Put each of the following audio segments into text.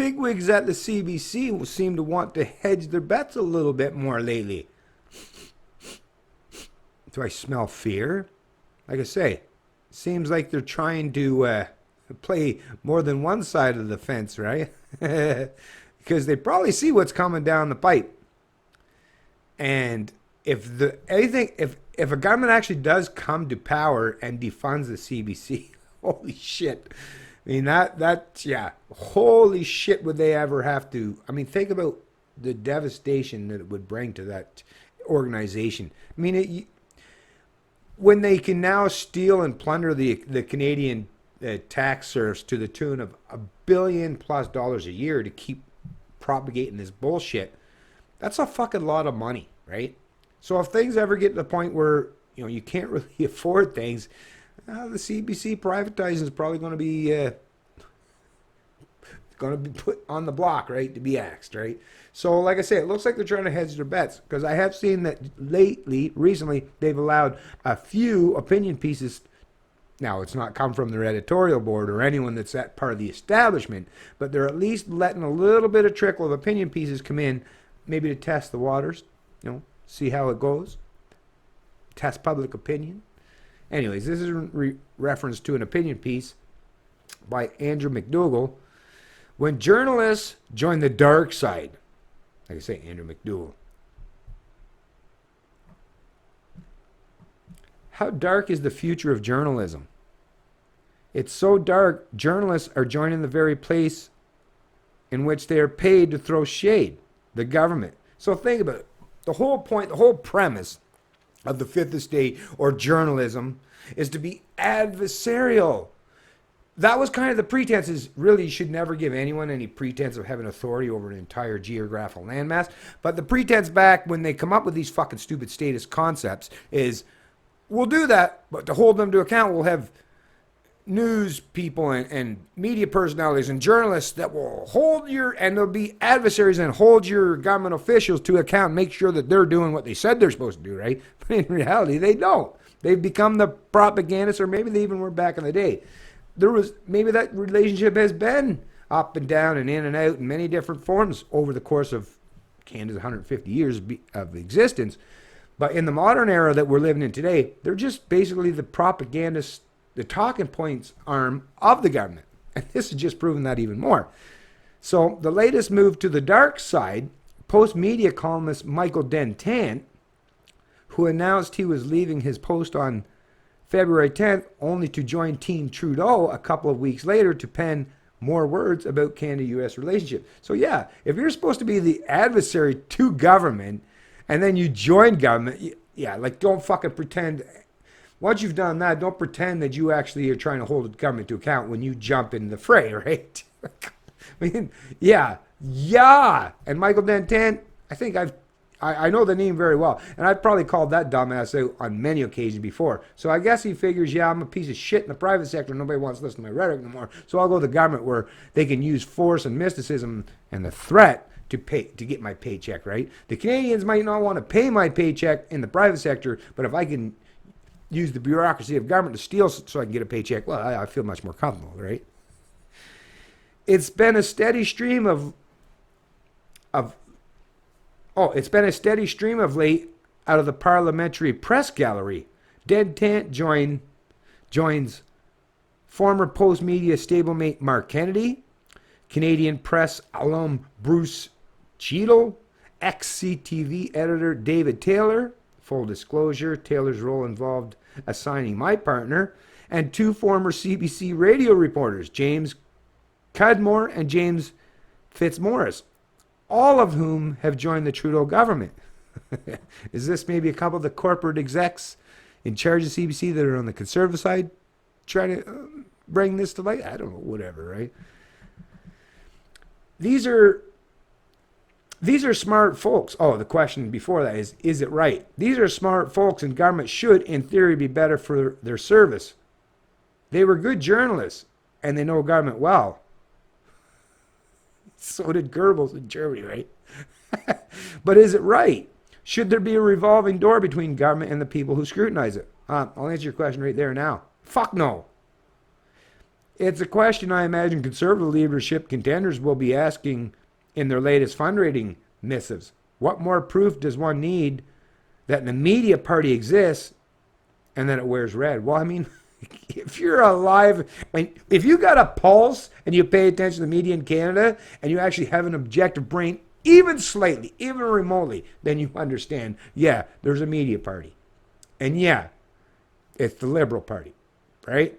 bigwigs at the CBC seem to want to hedge their bets a little bit more lately. Do I smell fear? Like I say, seems like they're trying to play more than one side of the fence, right? Because they probably see what's coming down the pipe. And if a government actually does come to power and defunds the CBC, holy shit. I mean, yeah, holy shit would they ever have to. I mean, think about the devastation that it would bring to that organization. I mean, when they can now steal and plunder the Canadian tax serfs to the tune of $1 billion+ a year to keep propagating this bullshit, that's a fucking lot of money, right? So if things ever get to the point where you can't really afford things, the CBC privatizing is probably going to be put on the block, right, to be axed, right? So like I say, it looks like they're trying to hedge their bets, because I have seen that recently, they've allowed a few opinion pieces. Now, it's not come from their editorial board or anyone that's that part of the establishment, but they're at least letting a little bit of trickle of opinion pieces come in, maybe to test the waters, see how it goes, test public opinion. Anyways, this is in reference to an opinion piece by Andrew McDougall. When journalists join the dark side, like I say, Andrew McDougall. How dark is the future of journalism? It's so dark, journalists are joining the very place in which they are paid to throw shade, the government. So think about it. The whole point, the whole premise of the fifth estate or journalism is to be adversarial. That was kind of the pretense. Is really, you should never give anyone any pretense of having authority over an entire geographical landmass. But the pretense back when they come up with these fucking stupid statist concepts is, we'll do that, but to hold them to account, we'll have news people and media personalities and journalists that will and there'll be adversaries and hold your government officials to account and make sure that they're doing what they said they're supposed to do, right? But in reality, they don't. They've become the propagandists, or maybe they even were back in the day. Maybe that relationship has been up and down and in and out in many different forms over the course of Canada's 150 years of existence. But in the modern era that we're living in today, they're just basically the propagandists, the talking points arm of the government. And this has just proven that even more. So the latest move to the dark side, Postmedia columnist Michael Dentant, who announced he was leaving his post on February 10th, only to join Team Trudeau a couple of weeks later to pen more words about Canada-U.S. relationship. So yeah, if you're supposed to be the adversary to government, and then you join government, yeah, like don't fucking pretend. Once you've done that, don't pretend that you actually are trying to hold the government to account when you jump in the fray, right? I mean, yeah. And Michael Dentant, I think I know the name very well, and I've probably called that dumbass out on many occasions before. So I guess he figures, yeah, I'm a piece of shit in the private sector. Nobody wants to listen to my rhetoric anymore. So I'll go to the government where they can use force and mysticism and the threat to get my paycheck, right? The Canadians might not want to pay my paycheck in the private sector, but if I can use the bureaucracy of government to steal so I can get a paycheck, well, I feel much more comfortable, right? It's been a steady stream of late out of the parliamentary press gallery. Dentant joins former Postmedia stablemate Mark Kennedy, Canadian press alum Bruce Cheadle, ex-CTV editor David Taylor. Full disclosure, Taylor's role involved assigning my partner, and two former CBC radio reporters, James Cudmore and James Fitzmaurice, all of whom have joined the Trudeau government. Is this maybe a couple of the corporate execs in charge of CBC that are on the conservative side trying to bring this to light? I don't know, whatever, right? These are smart folks. Oh, the question before that is it right? These are smart folks, and government should, in theory, be better for their service. They were good journalists, and they know government well. So did Goebbels in Germany, right? But is it right? Should there be a revolving door between government and the people who scrutinize it? I'll answer your question right there now. Fuck no. It's a question I imagine conservative leadership contenders will be asking in their latest fundraising missives. What more proof does one need that the media party exists and that it wears red? Well, I mean, if you're alive, if you got a pulse and you pay attention to the media in Canada and you actually have an objective brain, even slightly, even remotely, then you understand, yeah, there's a media party. And yeah, it's the Liberal Party, right?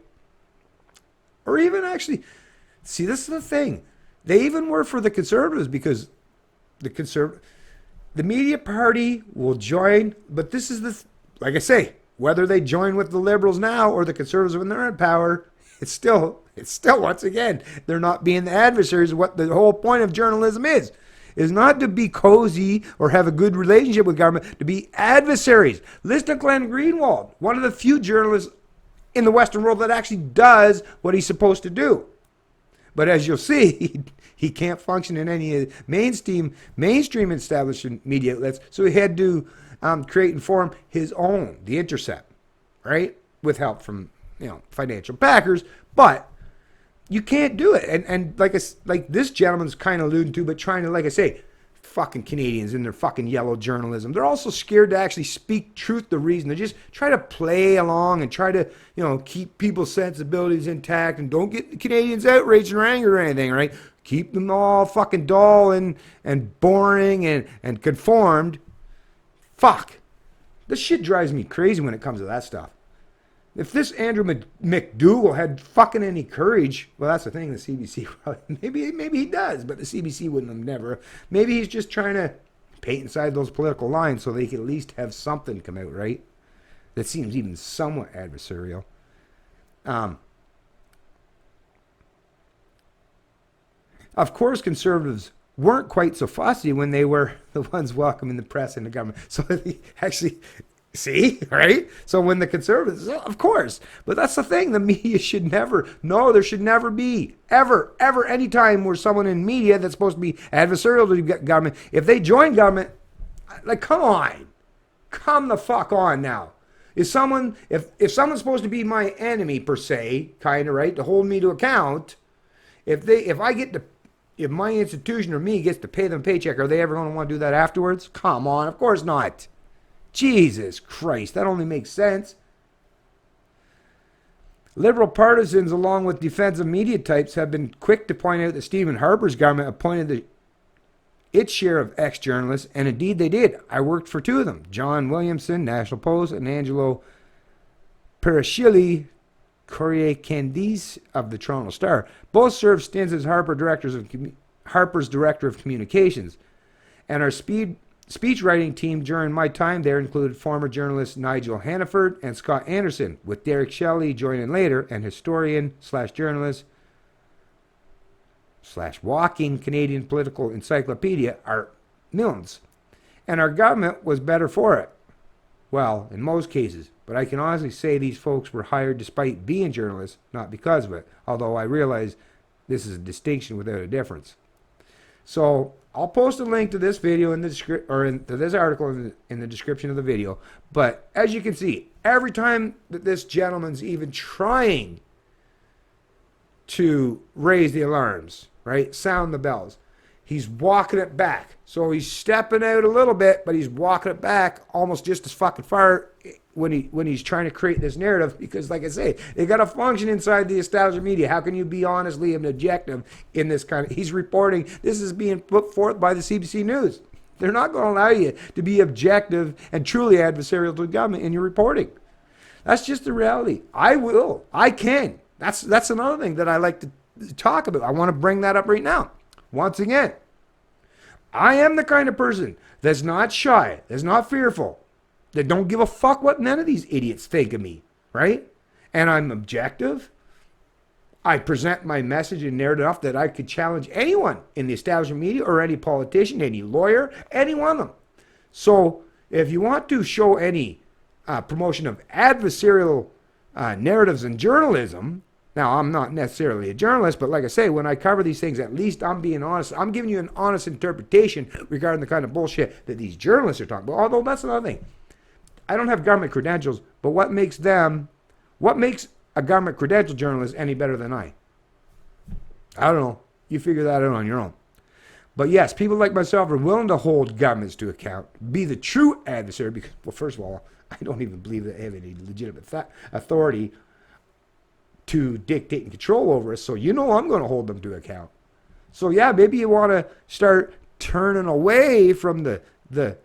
Or even actually, see, this is the thing. They even were for the Conservatives because the media party will join, but this is like I say, whether they join with the Liberals now or the Conservatives when they're in power, it's still once again, they're not being the adversaries of what the whole point of journalism is not to be cozy or have a good relationship with government, to be adversaries. Listen to Glenn Greenwald, one of the few journalists in the Western world that actually does what he's supposed to do. But as you'll see, he can't function in any mainstream establishment media outlets, so he had to create and form his own, The Intercept, right? With help from financial backers, but you can't do it. And like this gentleman's kind of alluding to, but trying to, like I say, fucking Canadians in their fucking yellow journalism. They're also scared to actually speak truth to reason. They just try to play along and try to, keep people's sensibilities intact and don't get the Canadians outraged or angry or anything, right? Keep them all fucking dull and boring and conformed. Fuck. This shit drives me crazy when it comes to that stuff. If this Andrew McDougall had fucking any courage, well, that's the thing, the CBC, maybe he does, but the CBC wouldn't have never. Maybe he's just trying to paint inside those political lines so they can at least have something come out, right? That seems even somewhat adversarial. Of course, conservatives weren't quite so fussy when they were the ones welcoming the press and the government. So they actually... See, right? So when the conservatives, of course, but that's the thing. The media should never, there should never be, ever, any time where someone in media that's supposed to be adversarial to the government, if they join government, like, come the fuck on now. If someone's supposed to be my enemy per se, kind of, right, to hold me to account, if my institution or me gets to pay them a paycheck, are they ever going to want to do that afterwards? Come on, of course not. Jesus Christ, that only makes sense. Liberal partisans, along with defensive media types, have been quick to point out that Stephen Harper's government appointed its share of ex-journalists, and indeed they did. I worked for two of them, John Williamson, National Post, and Angelo Perashili, Courier Candice of the Toronto Star. Both served stints as Harper's director of communications, and our speech writing team during my time there included former journalists Nigel Hannaford and Scott Anderson, with Derek Shelley joining later, and historian/journalist /walking Canadian political encyclopedia Art Milnes. And our government was better for it. Well, in most cases. But I can honestly say these folks were hired despite being journalists, not because of it. Although I realize this is a distinction without a difference. So I'll post a link to this video to this article in the description of the video. But as you can see, every time that this gentleman's even trying to raise the alarms, right, sound the bells, he's walking it back. So he's stepping out a little bit, but he's walking it back almost just as fucking far when he's trying to create this narrative, because, like I say, they got to function inside the established media. How can you be honestly and objective in this kind of... He's reporting, this is being put forth by the CBC News. They're not going to allow you to be objective and truly adversarial to the government in your reporting. That's just the reality. I can. That's another thing that I like to talk about. I want to bring that up right now. Once again, I am the kind of person that's not shy, that's not fearful, that don't give a fuck what none of these idiots think of me, right? And I'm objective. I present my message and narrative enough that I could challenge anyone in the establishment media or any politician, any lawyer, any one of them. So if you want to show any promotion of adversarial narratives in journalism, now I'm not necessarily a journalist, but like I say, when I cover these things, at least I'm being honest. I'm giving you an honest interpretation regarding the kind of bullshit that these journalists are talking about. Although that's another thing. I don't have government credentials, but what makes a government credentialed journalist any better than I? I don't know. You figure that out on your own. But yes, people like myself are willing to hold governments to account, be the true adversary, because, well, first of all, I don't even believe that they have any legitimate authority to dictate and control over us. So you know I'm going to hold them to account. So yeah, maybe you want to start turning away from the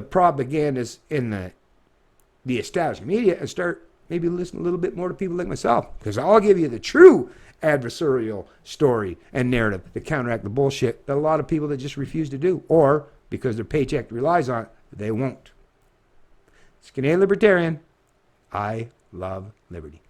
propagandists in the established media and start maybe listening a little bit more to people like myself, because I'll give you the true adversarial story and narrative to counteract the bullshit that a lot of people that just refuse to do, or because their paycheck relies on it, they won't. It's Canadian Libertarian. I love liberty.